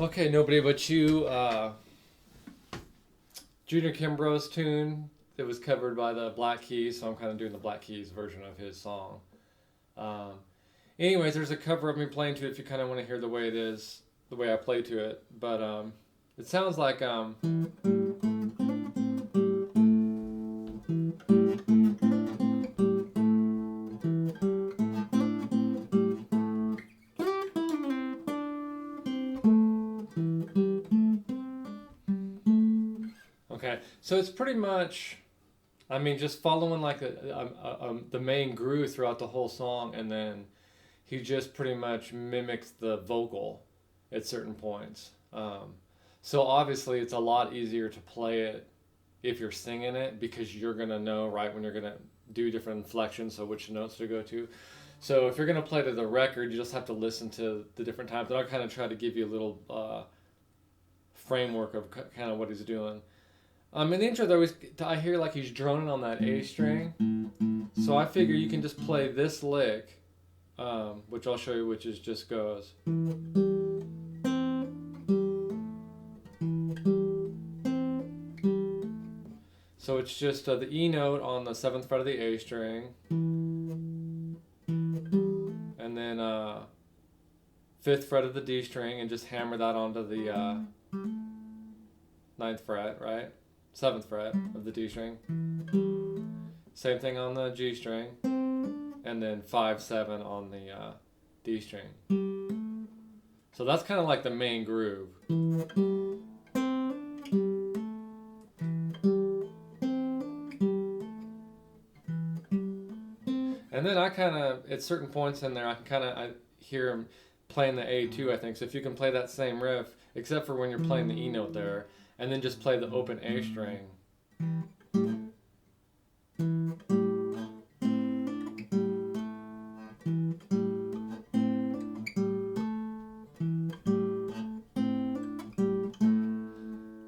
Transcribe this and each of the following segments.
Okay, nobody but you. Junior Kimbrough's tune that was covered by the Black Keys, so I'm kind of doing the Black Keys version of his song. Um, Anyways, there's a cover of me playing to it if you kind of want to hear the way it is, the way I play to it. But it sounds like okay. So it's pretty much, I mean, just following like the main groove throughout the whole song, and then he just pretty much mimics the vocal at certain points. So obviously, it's a lot easier to play it if you're singing it because you're gonna know right when you're gonna do different inflections, so which notes to go to. So if you're gonna play to the record, you just have to listen to the different times. And I'll kind of try to give you a little framework of kind of what he's doing. In the intro, though, I hear like he's droning on that A string. So I figure you can just play this lick, which I'll show you, which is just goes. So it's just the E note on the 7th fret of the A string, and then 5th fret of the D string, and just hammer that onto the 9th fret, right? 7th fret of the D string. Same thing on the G string, and then 5/7 on the D string. So that's kind of like the main groove. And then I kind of, at certain points in there, I hear him playing the A2, I think. So if you can play that same riff, except for when you're playing the E note there, and then just play the open A string.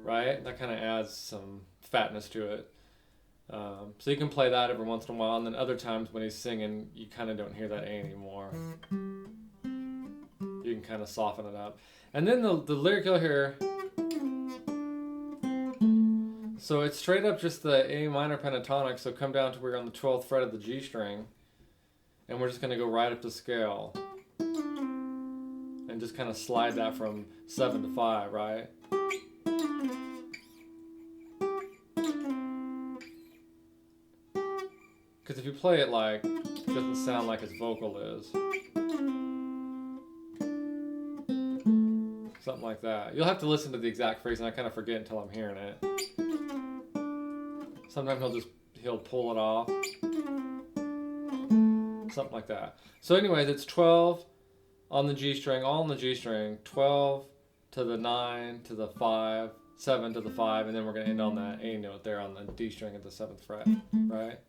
Right? That kind of adds some fatness to it. So you can play that every once in a while, and then other times when he's singing, you kind of don't hear that A anymore. You can kind of soften it up. And then the lyric you'll hear, so it's straight up just the A minor pentatonic, so come down to where you're on the 12th fret of the G string, and we're just going to go right up the scale, and just kind of slide that from 7 to 5, right? Because if you play it like, it doesn't sound like his vocal is. Something like that. You'll have to listen to the exact phrase, and I kind of forget until I'm hearing it. Sometimes he'll pull it off. Something like that. So anyways, it's 12 on the G string, all on the G string, 12 to the 9 to the 5, 7 to the 5, and then we're going to end on that A note there on the D string at the 7th fret, right?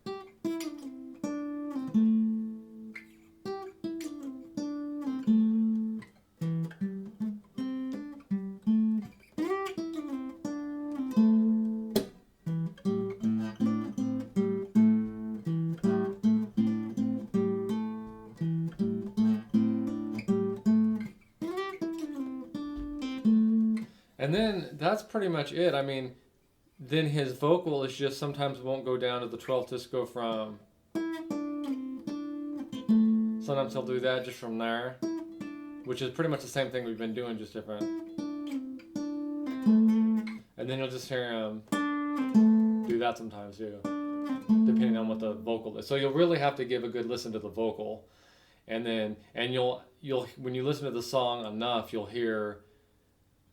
And then that's pretty much it. I mean, then his vocal is just sometimes won't go down to the 12th, just go from. Sometimes he'll do that just from there, which is pretty much the same thing we've been doing, just different. And then you'll just hear him do that sometimes too, depending on what the vocal is. So you'll really have to give a good listen to the vocal, and you'll when you listen to the song enough, you'll hear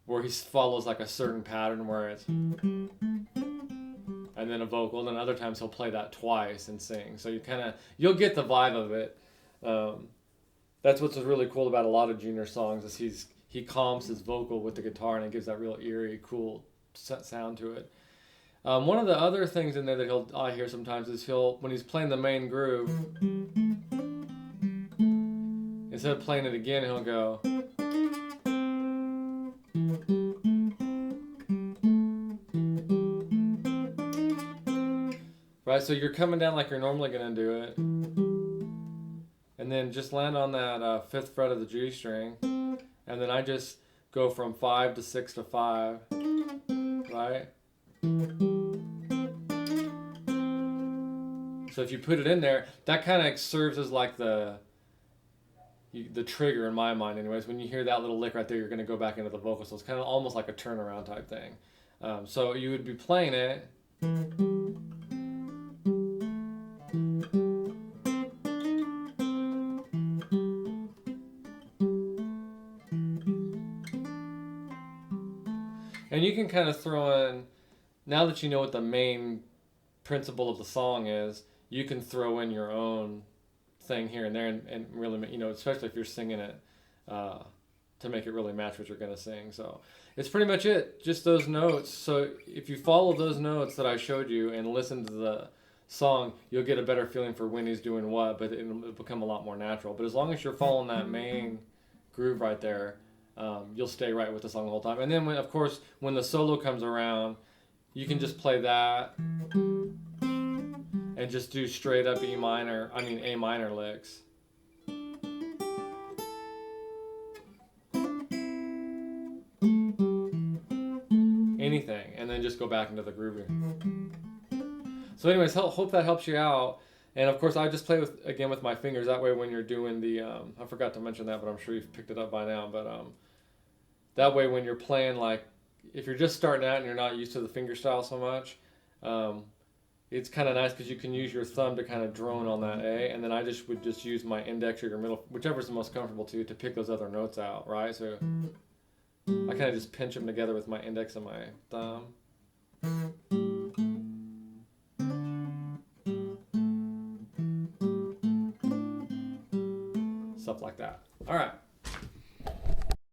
where he follows like a certain pattern where it's and then a vocal, and then other times he'll play that twice and sing. So you'll get the vibe of it. That's what's really cool about a lot of Junior songs is he calms his vocal with the guitar, and it gives that real eerie, cool sound to it. One of the other things in there that I hear sometimes is when he's playing the main groove, instead of playing it again, he'll go. Right, so you're coming down like you're normally going to do it. And then just land on that 5th fret of the G string. And then I just go from 5 to 6 to 5, right? So if you put it in there, that kind of serves as like the trigger in my mind anyways. When you hear that little lick right there, you're going to go back into the vocal. So it's kind of almost like a turnaround type thing. So you would be playing it. And you can kind of throw in, now that you know what the main principle of the song is, you can throw in your own thing here and there and really, you know, especially if you're singing it to make it really match what you're going to sing. So it's pretty much it, just those notes. So if you follow those notes that I showed you and listen to the song, you'll get a better feeling for when he's doing what, but it'll become a lot more natural. But as long as you're following that main groove right there, you'll stay right with the song the whole time. And then, of course, when the solo comes around, you can just play that and just do straight up A minor licks. Anything, and then just go back into the grooving. So anyways, hope that helps you out. And of course, I just play with my fingers. That way when you're doing the, I forgot to mention that, but I'm sure you've picked it up by now. But that way when you're playing, like, if you're just starting out and you're not used to the finger style so much, it's kind of nice because you can use your thumb to kind of drone on that A, and then I would just use my index or your middle, whichever's the most comfortable to pick those other notes out, right? So I kind of just pinch them together with my index and my thumb. Stuff like that. All right.